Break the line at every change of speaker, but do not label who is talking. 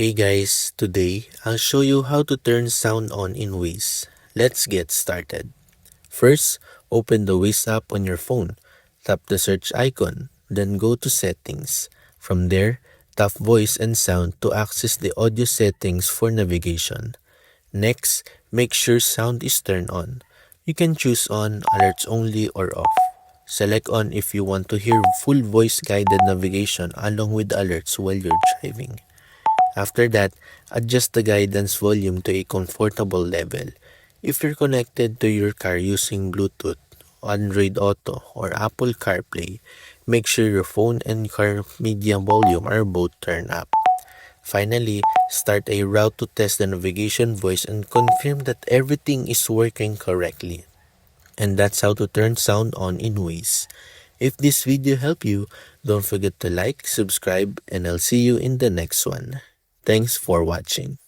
Hey guys, today I'll show you how to turn sound on in Waze. Let's get started. First, open the Waze app on your phone. Tap the search icon, then go to settings. From there, tap voice and sound to access the audio settings for navigation. Next, make sure sound is turned on. You can choose on, alerts only, or off. Select on if you want to hear full voice guided navigation along with alerts while you're driving. After that, adjust the guidance volume to a comfortable level. If you're connected to your car using Bluetooth, Android Auto, or Apple CarPlay, make sure your phone and car media volume are both turned up. Finally, start a route to test the navigation voice and confirm that everything is working correctly. And that's how to turn sound on in Waze. If this video helped you, don't forget to like, subscribe, and I'll see you in the next one. Thanks for watching.